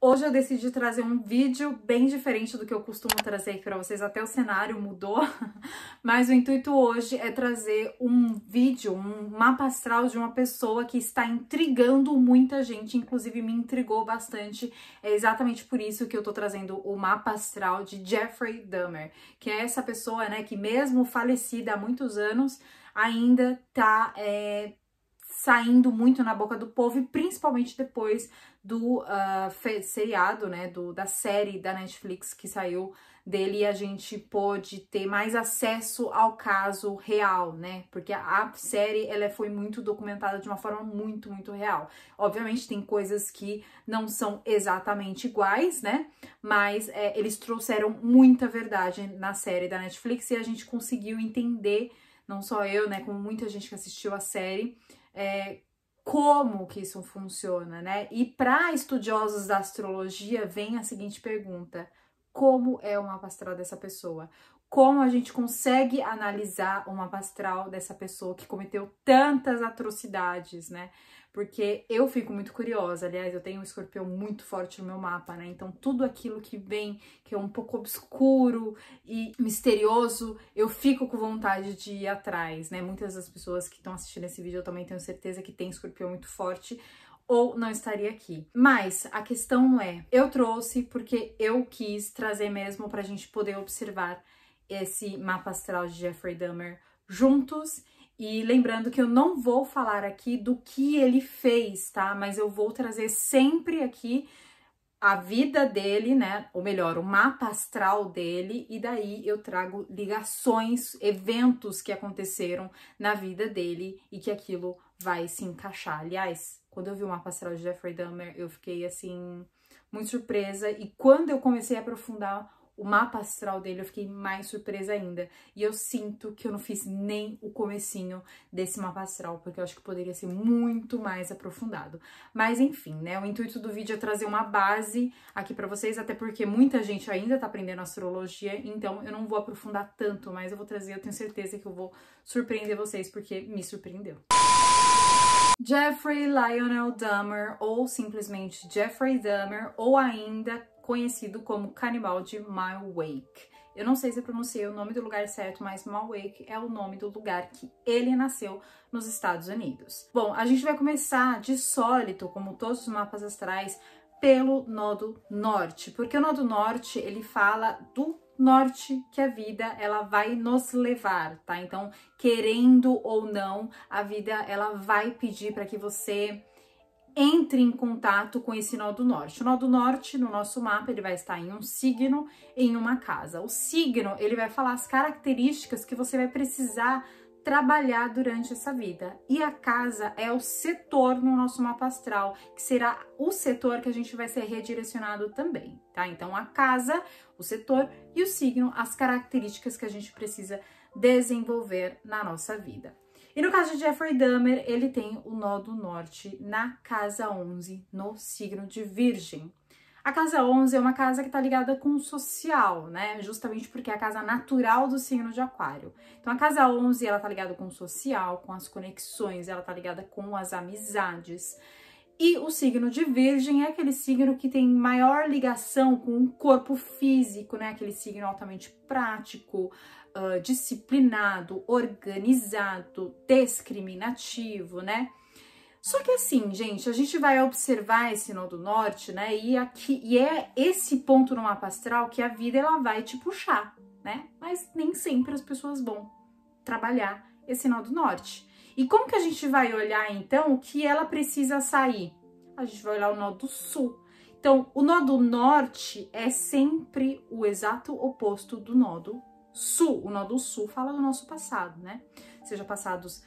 Hoje eu decidi trazer um vídeo bem diferente do que eu costumo trazer aqui pra vocês, até o cenário mudou, mas o intuito hoje é trazer um vídeo, um mapa astral de uma pessoa que está intrigando muita gente, inclusive me intrigou bastante. É exatamente por isso que eu tô trazendo o mapa astral de Jeffrey Dahmer, que é essa pessoa, né, que mesmo falecida há muitos anos, ainda tá saindo muito na boca do povo, e principalmente depois do seriado, né, da série da Netflix que saiu dele, e a gente pôde ter mais acesso ao caso real, né, porque a série, ela foi muito documentada de uma forma muito, muito real. Obviamente tem coisas que não são exatamente iguais, né, mas eles trouxeram muita verdade na série da Netflix, e a gente conseguiu entender, não só eu, né, como muita gente que assistiu a série, como que isso funciona, né? E para estudiosos da astrologia vem a seguinte pergunta: como é o mapa astral dessa pessoa? Como a gente consegue analisar o mapa astral dessa pessoa que cometeu tantas atrocidades, né? Porque eu fico muito curiosa. Aliás, eu tenho um escorpião muito forte no meu mapa, né? Então tudo aquilo que vem, que é um pouco obscuro e misterioso, eu fico com vontade de ir atrás, né? Muitas das pessoas que estão assistindo esse vídeo eu também tenho certeza que tem escorpião muito forte, ou não estaria aqui. Mas a questão é, eu trouxe porque eu quis trazer mesmo pra gente poder observar esse mapa astral de Jeffrey Dahmer juntos. E lembrando que eu não vou falar aqui do que ele fez, tá? Mas eu vou trazer sempre aqui a vida dele, né? Ou melhor, o mapa astral dele, e daí eu trago ligações, eventos que aconteceram na vida dele e que aquilo vai se encaixar. Aliás, quando eu vi o mapa astral de Jeffrey Dahmer, eu fiquei assim muito surpresa, e quando eu comecei a aprofundar o mapa astral dele, eu fiquei mais surpresa ainda. E eu sinto que eu não fiz nem o comecinho desse mapa astral, porque eu acho que poderia ser muito mais aprofundado. Mas enfim, né? O intuito do vídeo é trazer uma base aqui pra vocês, até porque muita gente ainda tá aprendendo astrologia, então eu não vou aprofundar tanto, mas eu vou trazer, eu tenho certeza que eu vou surpreender vocês, porque me surpreendeu. Jeffrey Lionel Dahmer, ou simplesmente Jeffrey Dahmer, ou ainda conhecido como canibal de Malwake. Eu não sei se eu pronunciei o nome do lugar certo, mas Malwake é o nome do lugar que ele nasceu nos Estados Unidos. Bom, a gente vai começar de sólido, como todos os mapas astrais, pelo nodo norte, porque o nodo norte, ele fala do norte que a vida, ela vai nos levar, tá? Então, querendo ou não, a vida, ela vai pedir para que você entre em contato com esse nodo norte. O nodo norte, no nosso mapa, ele vai estar em um signo, em uma casa. O signo, ele vai falar as características que você vai precisar trabalhar durante essa vida. E a casa é o setor no nosso mapa astral, que será o setor que a gente vai ser redirecionado também, tá? Então, a casa, o setor, e o signo, as características que a gente precisa desenvolver na nossa vida. E no caso de Jeffrey Dahmer, ele tem o nodo norte na casa 11, no signo de Virgem. A casa 11 é uma casa que está ligada com o social, né? Justamente porque é a casa natural do signo de Aquário. Então, a casa 11, ela tá ligada com o social, com as conexões, ela tá ligada com as amizades. E o signo de Virgem é aquele signo que tem maior ligação com o corpo físico, né? Aquele signo altamente prático, disciplinado, organizado, discriminativo, né? Só que assim, gente, a gente vai observar esse nodo norte, né? E é esse ponto no mapa astral que a vida, ela vai te puxar, né? Mas nem sempre as pessoas vão trabalhar esse nodo norte. E como que a gente vai olhar, então, o que ela precisa sair? A gente vai olhar o nodo sul. Então, o nodo norte é sempre o exato oposto do nodo sul. O nodo sul fala do nosso passado, né? Seja passados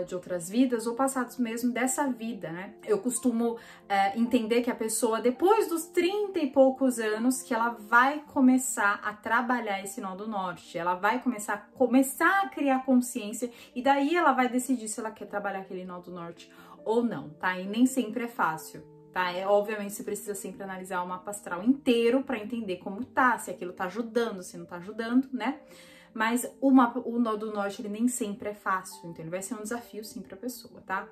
de outras vidas ou passados mesmo dessa vida, né? Eu costumo entender que a pessoa, depois dos 30 e poucos anos, que ela vai começar a trabalhar esse nodo norte, ela vai começar a criar consciência, e daí ela vai decidir se ela quer trabalhar aquele nodo norte ou não, tá? E nem sempre é fácil, tá? Obviamente você precisa sempre analisar o mapa astral inteiro para entender como tá, se aquilo tá ajudando, se não tá ajudando, né? Mas o nodo norte, ele nem sempre é fácil, então ele vai ser um desafio sim para a pessoa, tá?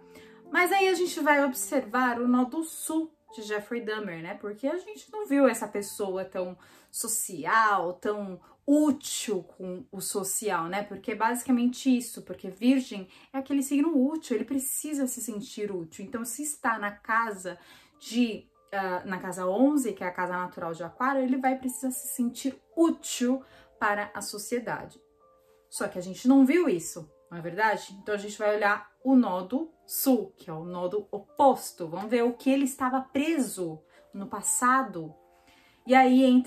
Mas aí a gente vai observar o nodo sul de Jeffrey Dahmer, né? Porque a gente não viu essa pessoa tão social, tão útil com o social, né? Porque é basicamente isso, porque Virgem é aquele signo útil, ele precisa se sentir útil. Então, se está na casa na casa 11, que é a casa natural de Aquário, ele vai precisar se sentir útil para a sociedade. Só que a gente não viu isso, não é verdade? Então a gente vai olhar o nodo sul, que é o nodo oposto. Vamos ver o que ele estava preso no passado. E aí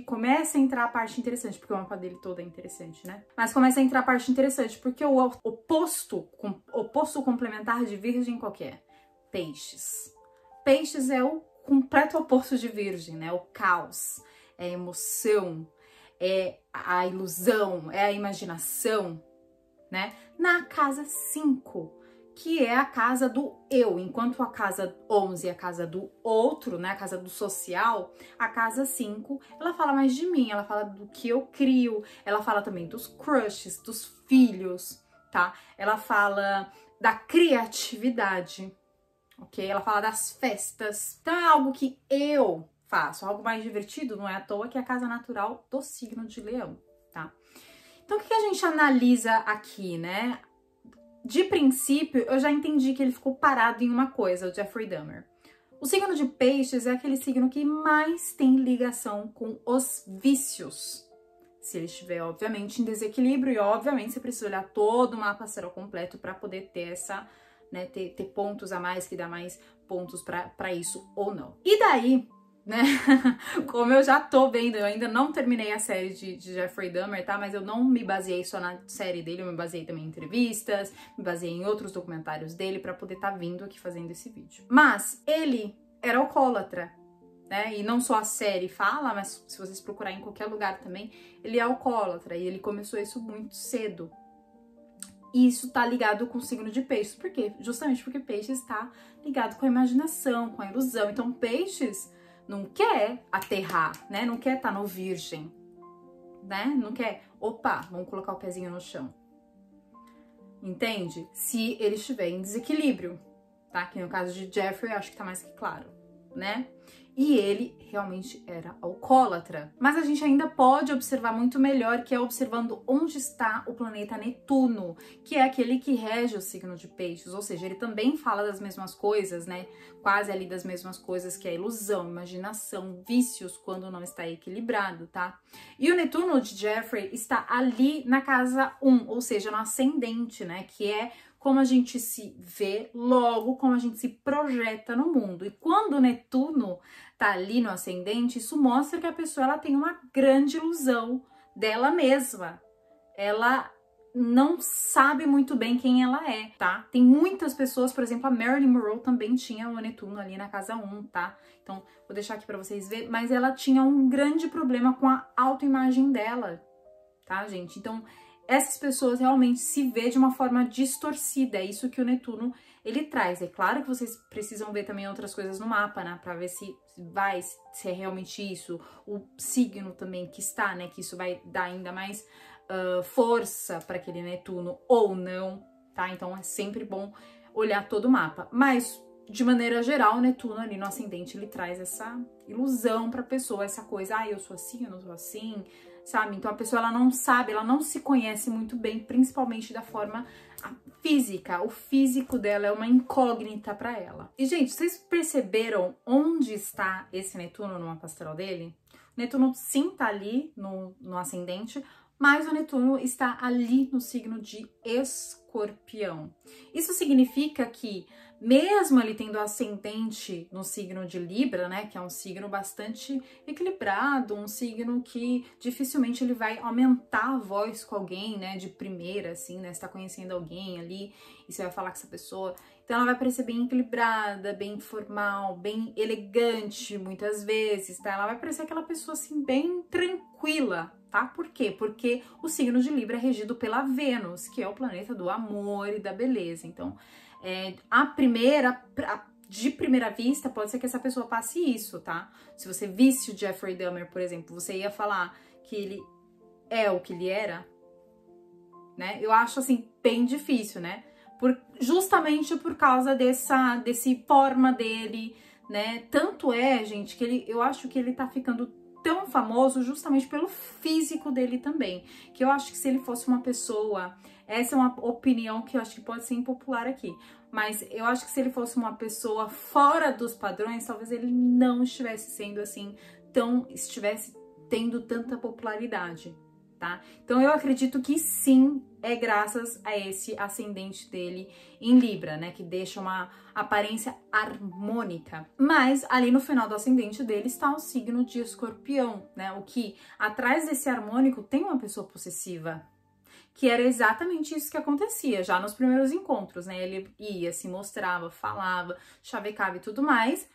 começa a entrar a parte interessante, porque o mapa dele todo é interessante, né? Mas começa a entrar a parte interessante, porque o oposto complementar de Virgem qual que é? Peixes. Peixes é o completo oposto de Virgem, né? O caos, é a emoção, é a ilusão, é a imaginação, né? Na casa 5, que é a casa do eu, enquanto a casa 11 é a casa do outro, né? A casa do social, a casa 5, ela fala mais de mim, ela fala do que eu crio, ela fala também dos crushes, dos filhos, tá? Ela fala da criatividade, ok? Ela fala das festas, então é algo que eu faço, algo mais divertido, não é à toa que é a casa natural do signo de Leão, tá? Então, o que a gente analisa aqui, né? De princípio, eu já entendi que ele ficou parado em uma coisa, o Jeffrey Dahmer. O signo de Peixes é aquele signo que mais tem ligação com os vícios. Se ele estiver, obviamente, em desequilíbrio, e obviamente você precisa olhar todo o mapa astral completo para poder ter essa, né, ter pontos a mais, que dá mais pontos para isso ou não. E daí, né, como eu já tô vendo, eu ainda não terminei a série de Jeffrey Dahmer, tá? Mas eu não me baseei só na série dele, eu me baseei também em entrevistas, me baseei em outros documentários dele pra poder estar vindo aqui fazendo esse vídeo. Mas ele era alcoólatra, né? E não só a série fala, mas se vocês procurarem em qualquer lugar também, ele é alcoólatra e ele começou isso muito cedo. E isso tá ligado com o signo de Peixes. Por quê? Justamente porque Peixes está ligado com a imaginação, com a ilusão. Então, Peixes não quer aterrar, né? Não quer estar no Virgem, né? Não quer, opa, vamos colocar o pezinho no chão. Entende? Se ele estiver em desequilíbrio, tá? Que no caso de Jeffrey, eu acho que tá mais que claro, né? E ele realmente era alcoólatra. Mas a gente ainda pode observar muito melhor, que é observando onde está o planeta Netuno, que é aquele que rege o signo de Peixes, ou seja, ele também fala das mesmas coisas, né? Quase ali das mesmas coisas, que é ilusão, imaginação, vícios, quando não está equilibrado, tá? E o Netuno de Jeffrey está ali na casa 1, ou seja, no ascendente, né? Que é como a gente se vê, logo como a gente se projeta no mundo. E quando o Netuno tá ali no ascendente, isso mostra que a pessoa ela tem uma grande ilusão dela mesma. Ela não sabe muito bem quem ela é, tá? Tem muitas pessoas, por exemplo, a Marilyn Monroe também tinha o Netuno ali na casa 1, tá? Então, vou deixar aqui pra vocês verem, mas ela tinha um grande problema com a autoimagem dela, tá, gente? Então, essas pessoas realmente se vê de uma forma distorcida, é isso que o Netuno, ele traz. É claro que vocês precisam ver também outras coisas no mapa, né, pra ver se é realmente isso, o signo também que está, né, que isso vai dar ainda mais força para aquele Netuno ou não, tá? Então é sempre bom olhar todo o mapa, mas de maneira geral, o Netuno ali no ascendente, ele traz essa ilusão pra pessoa, essa coisa, eu sou assim, eu não sou assim, sabe? Então a pessoa ela não sabe, ela não se conhece muito bem, principalmente da forma física. O físico dela é uma incógnita para ela. E gente, vocês perceberam onde está esse Netuno no mapa astral dele? O Netuno sim tá ali no ascendente, mas o Netuno está ali no signo de Escorpião. Isso significa que mesmo ele tendo ascendente no signo de Libra, né, que é um signo bastante equilibrado, um signo que dificilmente ele vai aumentar a voz com alguém, né, de primeira, assim, né, você tá conhecendo alguém ali e você vai falar com essa pessoa, então ela vai parecer bem equilibrada, bem formal, bem elegante muitas vezes, tá? Ela vai parecer aquela pessoa, assim, bem tranquila, tá? Por quê? Porque o signo de Libra é regido pela Vênus, que é o planeta do amor e da beleza, então de primeira vista, pode ser que essa pessoa passe isso, tá? Se você visse o Jeffrey Dahmer, por exemplo, você ia falar que ele é o que ele era, né? Eu acho, assim, bem difícil, né? Justamente por causa desse forma dele, né? Tanto é, gente, que eu acho que ele tá ficando tão famoso justamente pelo físico dele também, que eu acho que se ele fosse uma pessoa, essa é uma opinião que eu acho que pode ser impopular aqui, mas eu acho que se ele fosse uma pessoa fora dos padrões, talvez ele não estivesse sendo assim, estivesse tendo tanta popularidade, tá? Então eu acredito que sim, é graças a esse ascendente dele em Libra, né, que deixa uma aparência harmônica. Mas ali no final do ascendente dele está o signo de Escorpião, né, o que atrás desse harmônico tem uma pessoa possessiva, que era exatamente isso que acontecia já nos primeiros encontros, né, ele ia, se mostrava, falava, chavecava e tudo mais,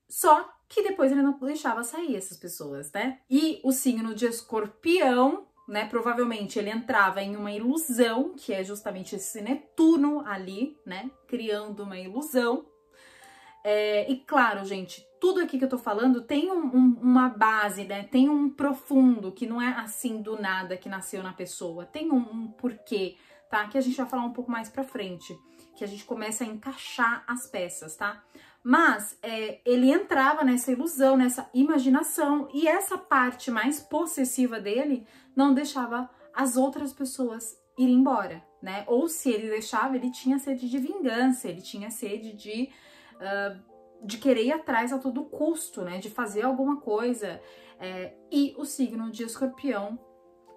só que depois ele não deixava sair essas pessoas, né? E o signo de Escorpião, né, provavelmente ele entrava em uma ilusão, que é justamente esse Netuno ali, né, criando uma ilusão. E claro, gente, tudo aqui que eu tô falando tem uma base, né, tem um profundo, que não é assim do nada que nasceu na pessoa, tem um porquê, tá? Que a gente vai falar um pouco mais pra frente, que a gente começa a encaixar as peças, tá? Mas ele entrava nessa ilusão, nessa imaginação, e essa parte mais possessiva dele não deixava as outras pessoas irem embora, né? Ou se ele deixava, ele tinha sede de vingança, ele tinha sede de querer ir atrás a todo custo, né? De fazer alguma coisa. E o signo de Escorpião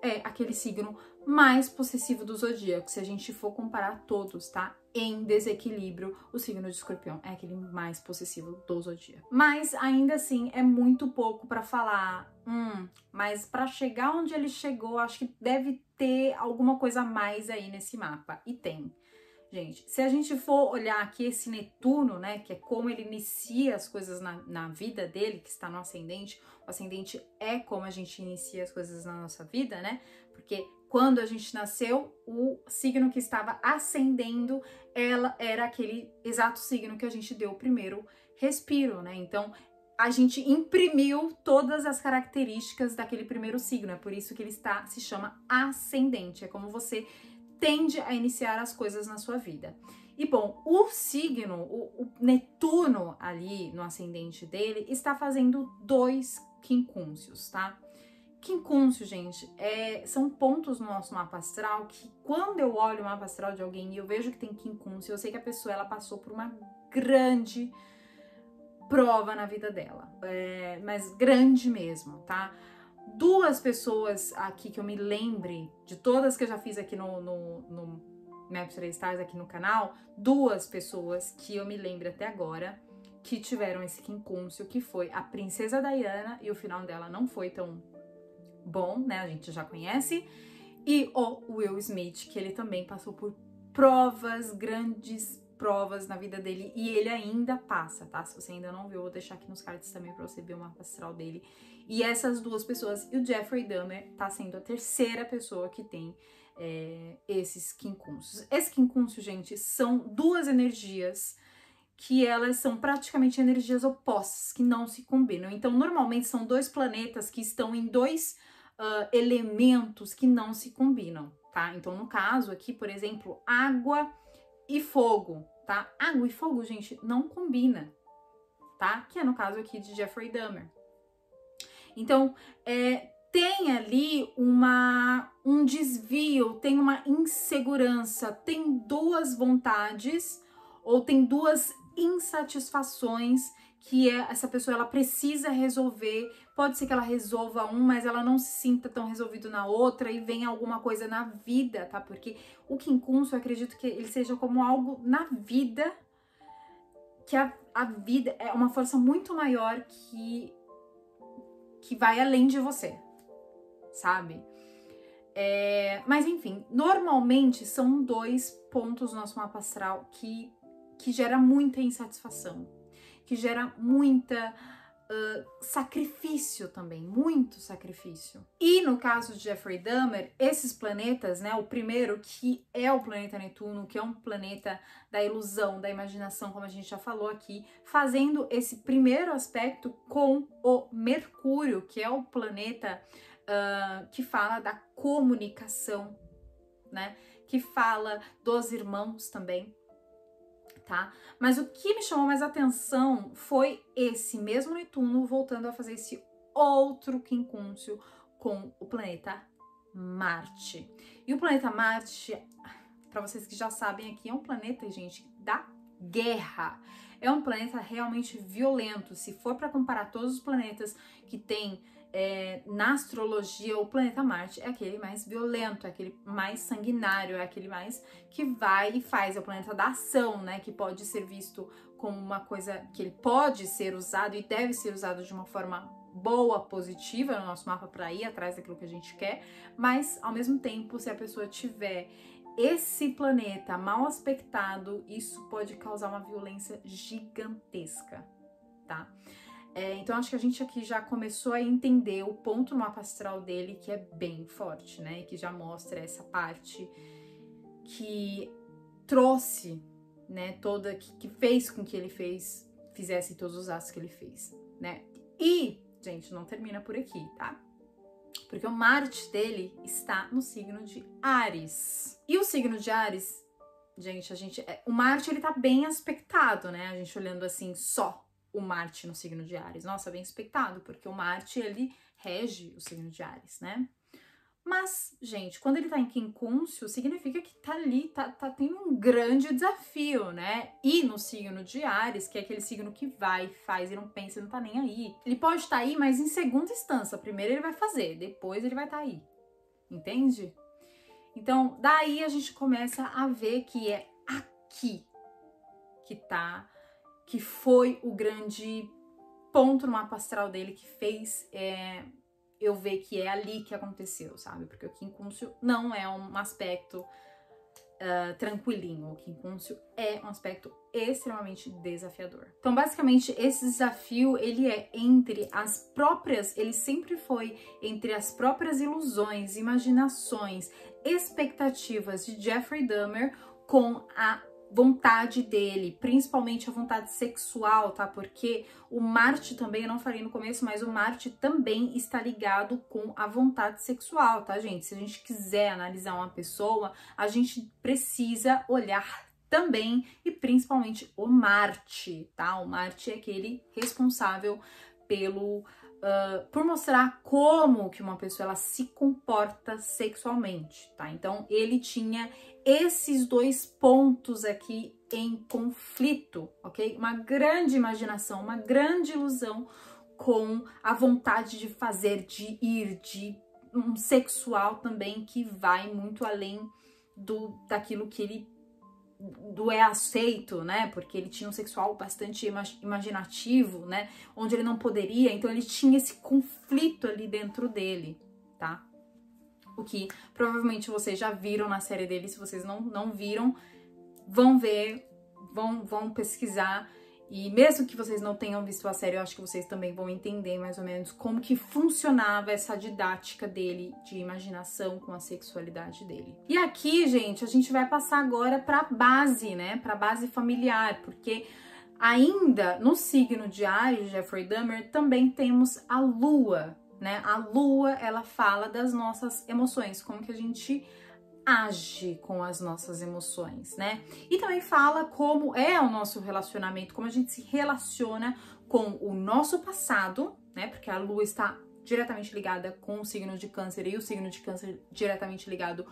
é aquele signo mais possessivo do zodíaco, se a gente for comparar todos, tá? Em desequilíbrio, o signo de Escorpião é aquele mais possessivo do zodíaco. Mas ainda assim é muito pouco para falar, mas para chegar onde ele chegou, acho que deve ter alguma coisa a mais aí nesse mapa. E tem. Gente, se a gente for olhar aqui esse Netuno, né, que é como ele inicia as coisas na vida dele, que está no ascendente, o ascendente é como a gente inicia as coisas na nossa vida, né, porque quando a gente nasceu, o signo que estava ascendendo, ela era aquele exato signo que a gente deu o primeiro respiro, né, então a gente imprimiu todas as características daquele primeiro signo, é por isso que ele se chama ascendente, é como você tende a iniciar as coisas na sua vida. E bom, o signo, o Netuno ali no ascendente dele, está fazendo 2 quincúncios, tá? Quincúncio, gente, são pontos no nosso mapa astral que quando eu olho o mapa astral de alguém e eu vejo que tem quincúncio, eu sei que a pessoa ela passou por uma grande prova na vida dela, mas grande mesmo, tá? 2 pessoas aqui que eu me lembre, de todas que eu já fiz aqui no Map 3 Stars aqui no canal, 2 pessoas que eu me lembro até agora que tiveram esse quincúncio, que foi a Princesa Diana, e o final dela não foi tão bom, né, a gente já conhece, e o Will Smith, que ele também passou por provas, grandes provas na vida dele, e ele ainda passa, tá? Se você ainda não viu, eu vou deixar aqui nos cards também pra você ver o mapa astral dele. E essas 2 pessoas, e o Jeffrey Dahmer tá sendo a terceira pessoa que tem esses quincúncios. Esse quincúncio, gente, são 2 energias que elas são praticamente energias opostas, que não se combinam. Então, normalmente são 2 planetas que estão em 2 elementos que não se combinam, tá? Então, no caso aqui, por exemplo, água e fogo, tá? Água e fogo, gente, não combina, tá? Que é no caso aqui de Jeffrey Dahmer. Então, tem ali um desvio, tem uma insegurança, tem 2 vontades ou tem 2 insatisfações que essa pessoa ela precisa resolver. Pode ser que ela resolva mas ela não se sinta tão resolvido na outra e venha alguma coisa na vida, tá? Porque o quincúncio, eu acredito que ele seja como algo na vida, que a vida é uma força muito maior que vai além de você, sabe? Mas enfim, normalmente são 2 pontos no nosso mapa astral que gera muita insatisfação, que gera muita sacrifício também, muito sacrifício. E no caso de Jeffrey Dahmer, esses planetas, né, o primeiro que é o planeta Netuno, que é um planeta da ilusão, da imaginação, como a gente já falou aqui, fazendo esse primeiro aspecto com o Mercúrio, que é o planeta que fala da comunicação, né, que fala dos irmãos também, tá? Mas o que me chamou mais atenção foi esse mesmo Netuno voltando a fazer esse outro quincúncio com o planeta Marte. E o planeta Marte, para vocês que já sabem aqui, é um planeta, gente, da guerra. É um planeta realmente violento. Se for para comparar todos os planetas que tem na astrologia, o planeta Marte é aquele mais violento, é aquele mais sanguinário, é aquele mais que vai e faz. É o planeta da ação, né? Que pode ser visto como uma coisa que ele pode ser usado e deve ser usado de uma forma boa, positiva no nosso mapa para ir atrás daquilo que a gente quer, mas ao mesmo tempo, se a pessoa tiver esse planeta mal aspectado, isso pode causar uma violência gigantesca, tá? Então acho que a gente aqui já começou a entender o ponto no mapa astral dele, que é bem forte, né? Que já mostra essa parte que trouxe, né, toda, que fez com que ele fizesse todos os atos que ele fez, né? E, gente, não termina por aqui, tá? Porque o Marte dele está no signo de Áries. E o signo de Áries, gente, o Marte, ele tá bem aspectado, né? A gente olhando assim, só o Marte no signo de Áries. Nossa, bem aspectado, porque o Marte, ele rege o signo de Áries, né? Mas, gente, quando ele tá em quincúncio, significa que tá ali, tendo um grande desafio, né? E no signo de Áries, que é aquele signo que vai, faz e não pensa e não tá nem aí. Ele pode estar aí, mas em segunda instância. Primeiro ele vai fazer, depois ele vai estar aí. Entende? Então, daí a gente começa a ver que é aqui que foi o grande ponto no mapa astral dele que fez eu ver que é ali que aconteceu, sabe? Porque o quincúncio não é um aspecto tranquilinho. O quincúncio é um aspecto extremamente desafiador. Então, basicamente, esse desafio, ele sempre foi entre as próprias ilusões, imaginações, expectativas de Jeffrey Dahmer com a vontade dele, principalmente a vontade sexual, tá? Porque o Marte também, eu não falei no começo, mas o Marte também está ligado com a vontade sexual, tá, gente? Se a gente quiser analisar uma pessoa, a gente precisa olhar também e principalmente o Marte, tá? O Marte é aquele responsável por mostrar como que uma pessoa ela se comporta sexualmente, tá? Então, ele tinha esses dois pontos aqui em conflito, ok? Uma grande imaginação, uma grande ilusão com a vontade de fazer, de ir, de um sexual também que vai muito além daquilo que ele é aceito, né? Porque ele tinha um sexual bastante imaginativo, né? Onde ele não poderia, então ele tinha esse conflito ali dentro dele, tá? O que provavelmente vocês já viram na série dele. Se vocês não viram, vão ver, vão pesquisar. E mesmo que vocês não tenham visto a série, eu acho que vocês também vão entender mais ou menos como que funcionava essa didática dele de imaginação com a sexualidade dele. E aqui, gente, a gente vai passar agora para a base, né? Para a base familiar, porque ainda no signo de Áries, Jeffrey Dahmer, também temos a Lua, né? A Lua, ela fala das nossas emoções, como que a gente age com as nossas emoções, né? E também fala como é o nosso relacionamento, como a gente se relaciona com o nosso passado, né? Porque a Lua está diretamente ligada com o signo de Câncer e o signo de Câncer diretamente ligado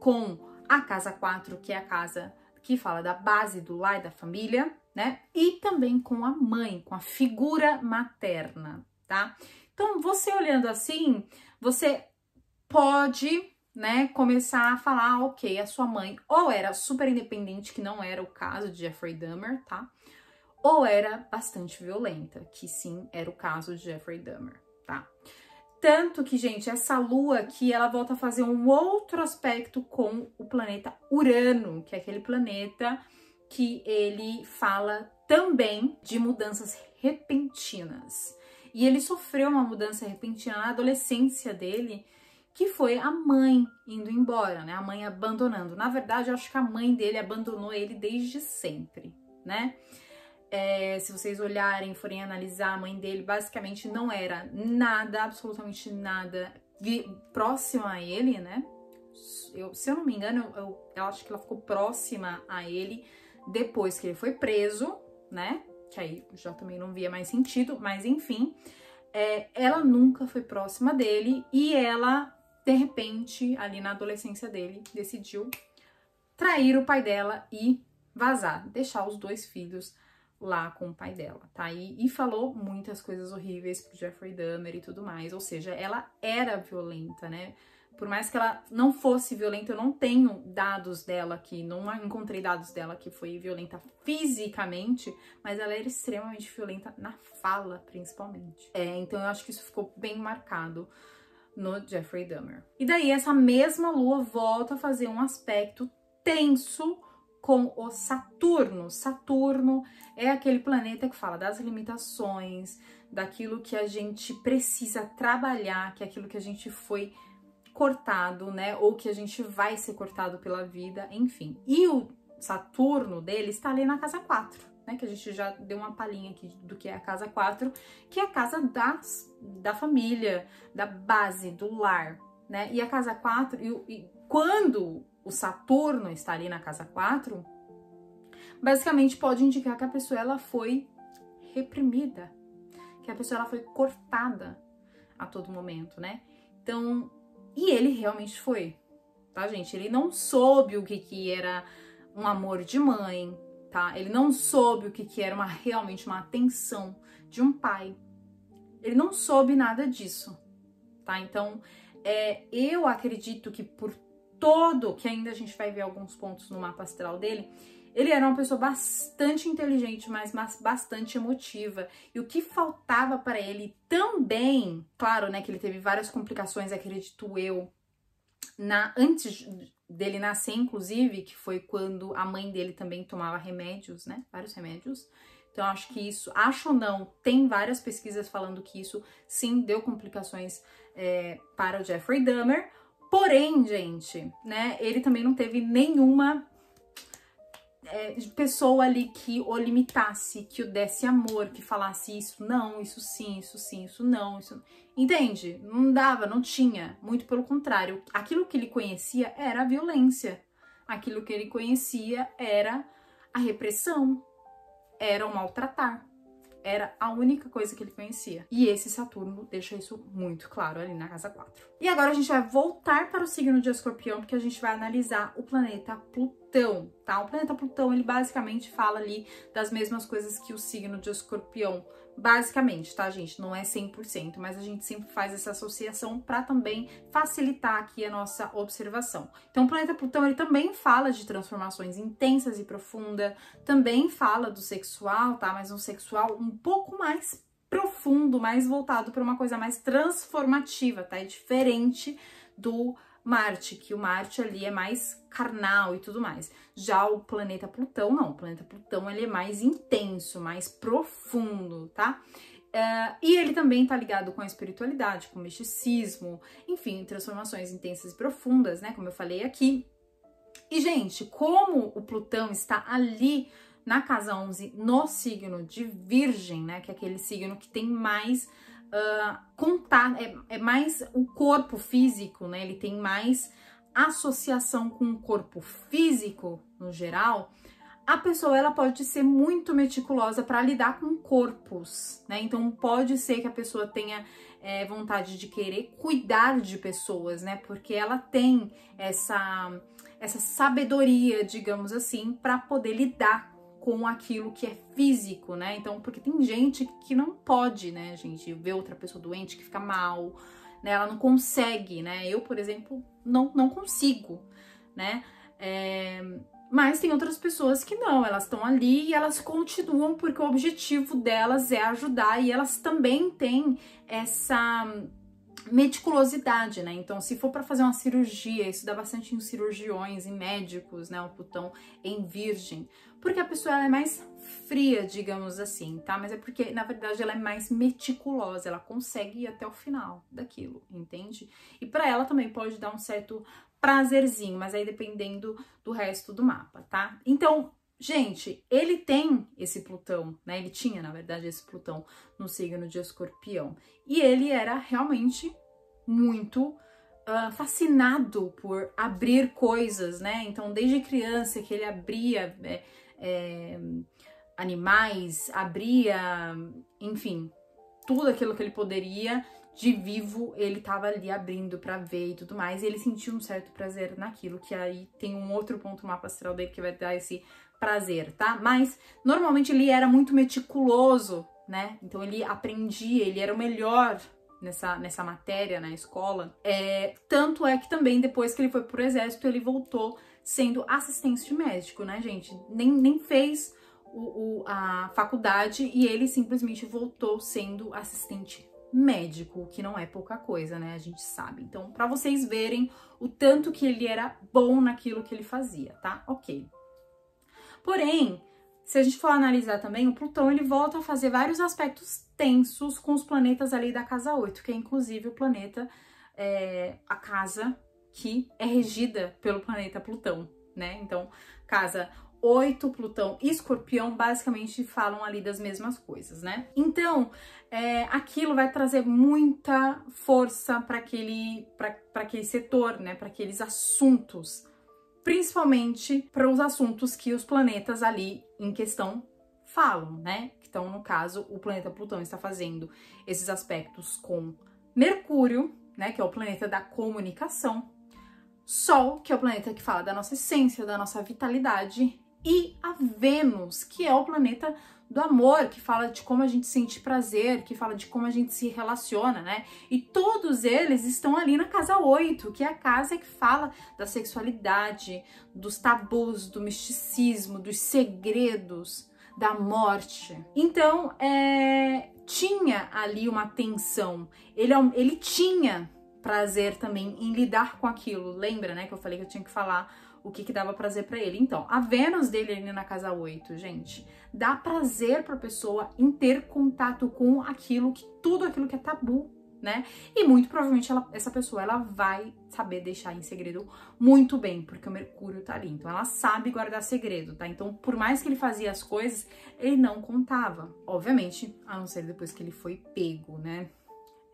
com a casa 4, que é a casa que fala da base do lar, da família, né? E também com a mãe, com a figura materna, tá? Então, você olhando assim, você pode, né, começar a falar, ok, a sua mãe ou era super independente, que não era o caso de Jeffrey Dahmer, tá? Ou era bastante violenta, que sim, era o caso de Jeffrey Dahmer, tá? Tanto que, gente, essa lua aqui, ela volta a fazer um outro aspecto com o planeta Urano, que é aquele planeta que ele fala também de mudanças repentinas. E ele sofreu uma mudança repentina na adolescência dele, que foi a mãe indo embora, né? A mãe abandonando. Na verdade, eu acho que a mãe dele abandonou ele desde sempre, né? Se vocês olharem, forem analisar, a mãe dele basicamente não era nada, absolutamente nada próxima a ele, né? Se eu não me engano, eu acho que ela ficou próxima a ele depois que ele foi preso, né? Que aí já também não via mais sentido, mas enfim, ela nunca foi próxima dele e ela, de repente, ali na adolescência dele, decidiu trair o pai dela e vazar, deixar os 2 filhos lá com o pai dela, tá? E falou muitas coisas horríveis pro Jeffrey Dahmer e tudo mais, ou seja, ela era violenta, né? Por mais que ela não fosse violenta, eu não tenho dados dela aqui, não encontrei dados dela que foi violenta fisicamente, mas ela era extremamente violenta na fala, principalmente. Então eu acho que isso ficou bem marcado no Jeffrey Dahmer. E daí essa mesma lua volta a fazer um aspecto tenso com o Saturno. Saturno é aquele planeta que fala das limitações, daquilo que a gente precisa trabalhar, que é aquilo que a gente foi cortado, né? Ou que a gente vai ser cortado pela vida, enfim. E o Saturno dele está ali na casa 4, né? Que a gente já deu uma palhinha aqui do que é a casa 4, que é a casa da família, da base, do lar, né? E a casa 4, e quando o Saturno está ali na casa 4, basicamente pode indicar que a pessoa ela foi reprimida, que a pessoa ela foi cortada a todo momento, né? Então, e ele realmente foi, tá, gente? Ele não soube o que era um amor de mãe, tá? Ele não soube o que era realmente uma atenção de um pai. Ele não soube nada disso, tá? Então, eu acredito que por todo, que ainda a gente vai ver alguns pontos no mapa astral dele, ele era uma pessoa bastante inteligente, mas bastante emotiva. E o que faltava para ele também, claro, né, que ele teve várias complicações, acredito eu, antes dele nascer, inclusive, que foi quando a mãe dele também tomava remédios, né, vários remédios. Então, acho que isso, acho ou não, tem várias pesquisas falando que isso, sim, deu complicações para o Jeffrey Dahmer. Porém, gente, né, ele também não teve nenhuma pessoa ali que o limitasse, que o desse amor, que falasse isso não, isso sim, isso sim, isso não, isso... Entende? Não dava, não tinha. Muito pelo contrário. Aquilo que ele conhecia era a violência. Aquilo que ele conhecia era a repressão, era o maltratar. Era a única coisa que ele conhecia. E esse Saturno deixa isso muito claro ali na casa 4. E agora a gente vai voltar para o signo de Escorpião, porque a gente vai analisar o planeta Plutão, tá? O planeta Plutão, ele basicamente fala ali das mesmas coisas que o signo de Escorpião. Basicamente, tá, gente? Não é 100%, mas a gente sempre faz essa associação para também facilitar aqui a nossa observação. Então, o planeta Plutão, ele também fala de transformações intensas e profundas, também fala do sexual, tá? Mas um sexual um pouco mais profundo, mais voltado para uma coisa mais transformativa, tá? É diferente do Marte, que o Marte ali é mais carnal e tudo mais. Já o planeta Plutão, não. O planeta Plutão, ele é mais intenso, mais profundo, tá? E ele também tá ligado com a espiritualidade, com o misticismo, enfim, transformações intensas e profundas, né? Como eu falei aqui. E, gente, como o Plutão está ali na casa 11, no signo de Virgem, né? Que é aquele signo que tem mais contato, é mais o corpo físico, né? Ele tem mais associação com o corpo físico, no geral. A pessoa, ela pode ser muito meticulosa para lidar com corpos, né? Então, pode ser que a pessoa tenha vontade de querer cuidar de pessoas, né? Porque ela tem essa sabedoria, digamos assim, para poder lidar com aquilo que é físico, né? Então, porque tem gente que não pode, né, gente, ver outra pessoa doente, que fica mal, né? Ela não consegue, né? Eu, por exemplo, não consigo, né? Mas tem outras pessoas que não, elas estão ali e elas continuam porque o objetivo delas é ajudar e elas também têm essa meticulosidade, né? Então, se for para fazer uma cirurgia, isso dá bastante em cirurgiões, em médicos, né? O Plutão em Virgem, porque a pessoa ela é mais fria, digamos assim, tá? Mas é porque, na verdade, ela é mais meticulosa, ela consegue ir até o final daquilo, entende? E para ela também pode dar um certo prazerzinho, mas aí dependendo do resto do mapa, tá? Então, gente, ele tem esse Plutão, né? Ele tinha, na verdade, esse Plutão no signo de Escorpião. E ele era realmente muito fascinado por abrir coisas, né? Então, desde criança que ele abria animais, abria, enfim, tudo aquilo que ele poderia de vivo, ele tava ali abrindo pra ver e tudo mais, e ele sentiu um certo prazer naquilo, que aí tem um outro ponto no mapa astral dele que vai dar esse prazer, tá? Mas, normalmente, ele era muito meticuloso, né? Então, ele aprendia, ele era o melhor nessa matéria, na escola. Tanto é que também, depois que ele foi pro exército, ele voltou sendo assistente de médico, né, gente? Nem fez a faculdade e ele simplesmente voltou sendo assistente médico, que não é pouca coisa, né? A gente sabe. Então, pra vocês verem o tanto que ele era bom naquilo que ele fazia, tá? Ok. Porém, se a gente for analisar também, o Plutão, ele volta a fazer vários aspectos tensos com os planetas ali da casa 8, que é inclusive o planeta, a casa que é regida pelo planeta Plutão, né? Então, casa 8, Plutão e Escorpião basicamente falam ali das mesmas coisas, né? Então, aquilo vai trazer muita força para aquele setor, né? Para aqueles assuntos, principalmente para os assuntos que os planetas ali em questão falam, né? Então, no caso, o planeta Plutão está fazendo esses aspectos com Mercúrio, né? Que é o planeta da comunicação, Sol, que é o planeta que fala da nossa essência, da nossa vitalidade, e a Vênus, que é o planeta do amor, que fala de como a gente sente prazer, que fala de como a gente se relaciona, né? E todos eles estão ali na casa 8, que é a casa que fala da sexualidade, dos tabus, do misticismo, dos segredos, da morte. Então, tinha ali uma tensão. Ele tinha prazer também em lidar com aquilo. Lembra, né, que eu falei que eu tinha que falar o que dava prazer pra ele. Então, a Vênus dele ali na casa 8, gente, dá prazer pra pessoa em ter contato com tudo aquilo que é tabu, né? E muito provavelmente essa pessoa, ela vai saber deixar em segredo muito bem, porque o Mercúrio tá ali. Então, ela sabe guardar segredo, tá? Então, por mais que ele fazia as coisas, ele não contava. Obviamente, a não ser depois que ele foi pego, né?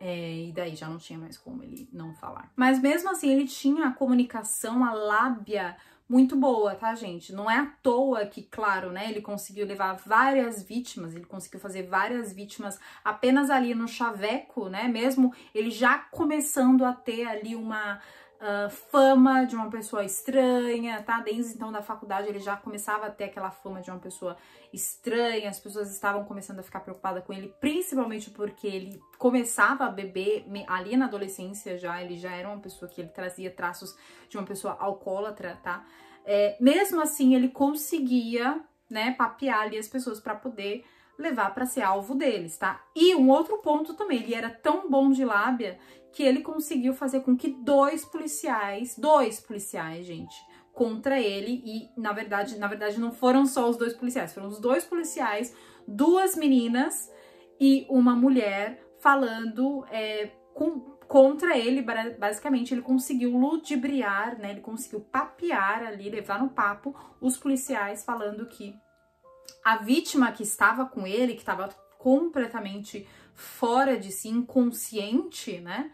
E daí já não tinha mais como ele não falar. Mas mesmo assim, ele tinha a comunicação, a lábia muito boa, tá, gente? Não é à toa que, claro, né, ele conseguiu levar várias vítimas, ele conseguiu fazer várias vítimas apenas ali no chaveco, né? Mesmo ele já começando a ter ali uma fama de uma pessoa estranha, tá? Desde então da faculdade ele já começava a ter aquela fama de uma pessoa estranha, as pessoas estavam começando a ficar preocupadas com ele, principalmente porque ele começava a beber ali na adolescência ele já era uma pessoa que ele trazia traços de uma pessoa alcoólatra, tá? Mesmo assim ele conseguia, né, papear ali as pessoas para poder levar para ser alvo deles, tá? E um outro ponto também, ele era tão bom de lábia que ele conseguiu fazer com que dois policiais, gente, contra ele, e na verdade não foram só os dois policiais, foram os dois policiais, duas meninas e uma mulher falando contra ele. Basicamente ele conseguiu ludibriar, né, ele conseguiu papear ali, levar no papo os policiais, falando que a vítima que estava com ele, que estava completamente fora de si, inconsciente, né,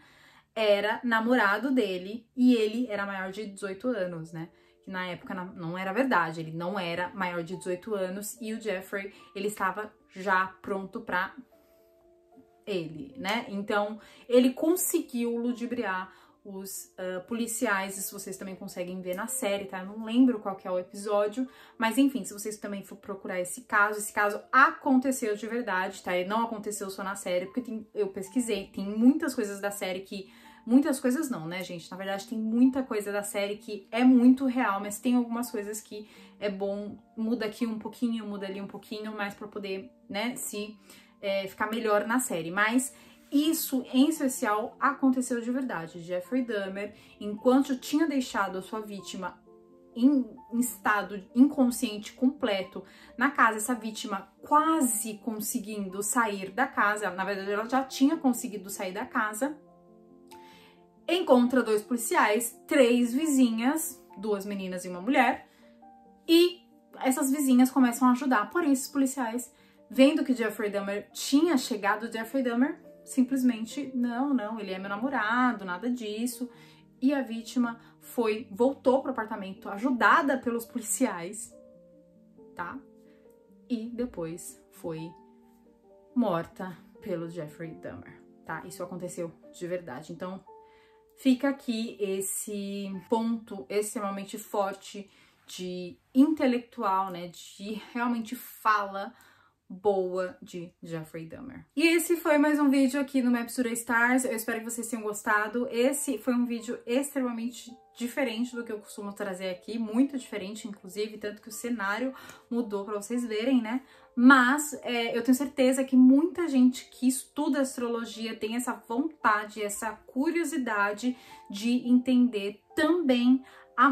era namorado dele e ele era maior de 18 anos, né, que na época não era verdade, ele não era maior de 18 anos e o Jeffrey, ele estava já pronto pra ele, né, então ele conseguiu ludibriar os policiais. Isso vocês também conseguem ver na série, tá? Eu não lembro qual que é o episódio, mas enfim, se vocês também for procurar esse caso aconteceu de verdade, tá? Ele não aconteceu só na série, porque eu pesquisei, tem muitas coisas da série que... Muitas coisas não, né, gente? Na verdade, tem muita coisa da série que é muito real, mas tem algumas coisas que é bom, muda aqui um pouquinho, muda ali um pouquinho, mais pra poder, né, ficar melhor na série. Mas isso, em especial, aconteceu de verdade. Jeffrey Dahmer, enquanto tinha deixado a sua vítima em estado inconsciente completo na casa, essa vítima quase conseguindo sair da casa, na verdade ela já tinha conseguido sair da casa, encontra dois policiais, três vizinhas, duas meninas e uma mulher, e essas vizinhas começam a ajudar. Porém, esses policiais, vendo que Jeffrey Dahmer tinha chegado, Jeffrey Dahmer simplesmente, não, ele é meu namorado, nada disso. E a vítima voltou pro apartamento ajudada pelos policiais, tá? e depois foi morta pelo Jeffrey Dahmer, tá? Isso aconteceu de verdade. Então, fica aqui esse ponto extremamente forte de intelectual, né? De realmente fala boa de Jeffrey Dahmer. E esse foi mais um vídeo aqui no Maps Today Stars. Eu espero que vocês tenham gostado. Esse foi um vídeo extremamente diferente do que eu costumo trazer aqui, muito diferente, inclusive, tanto que o cenário mudou pra vocês verem, né? Mas eu tenho certeza que muita gente que estuda astrologia tem essa vontade, essa curiosidade de entender também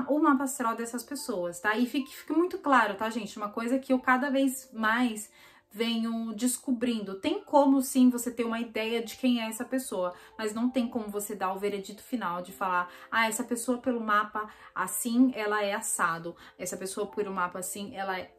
o mapa astral dessas pessoas, tá? E fique muito claro, tá, gente? Uma coisa que eu cada vez mais venho descobrindo. Tem como, sim, você ter uma ideia de quem é essa pessoa, mas não tem como você dar o veredito final de falar, ah, essa pessoa pelo mapa assim, ela é assado. Essa pessoa pelo mapa assim, ela é...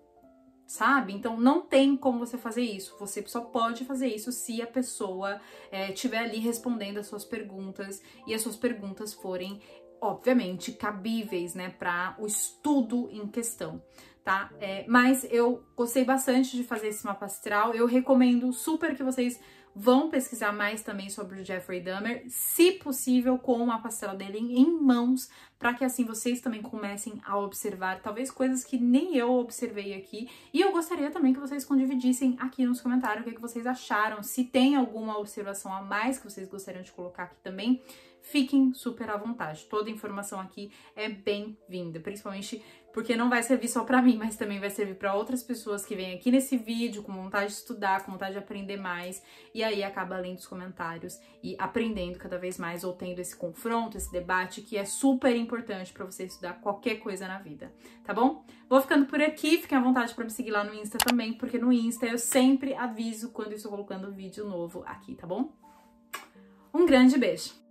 Sabe? Então, não tem como você fazer isso. Você só pode fazer isso se a pessoa estiver ali respondendo as suas perguntas e as suas perguntas forem, obviamente, cabíveis, né, para o estudo em questão, tá? Mas eu gostei bastante de fazer esse mapa astral. Eu recomendo super que vocês vão pesquisar mais também sobre o Jeffrey Dahmer, se possível com o mapa astral dele em mãos, para que assim vocês também comecem a observar talvez coisas que nem eu observei aqui. E eu gostaria também que vocês condividissem aqui nos comentários o que vocês acharam, se tem alguma observação a mais que vocês gostariam de colocar aqui também. Fiquem super à vontade, toda informação aqui é bem-vinda, principalmente porque não vai servir só pra mim, mas também vai servir pra outras pessoas que vêm aqui nesse vídeo com vontade de estudar, com vontade de aprender mais, e aí acaba lendo os comentários e aprendendo cada vez mais, ou tendo esse confronto, esse debate, que é super importante pra você estudar qualquer coisa na vida, tá bom? Vou ficando por aqui, fiquem à vontade pra me seguir lá no Insta também, porque no Insta eu sempre aviso quando eu estou colocando vídeo novo aqui, tá bom? Um grande beijo!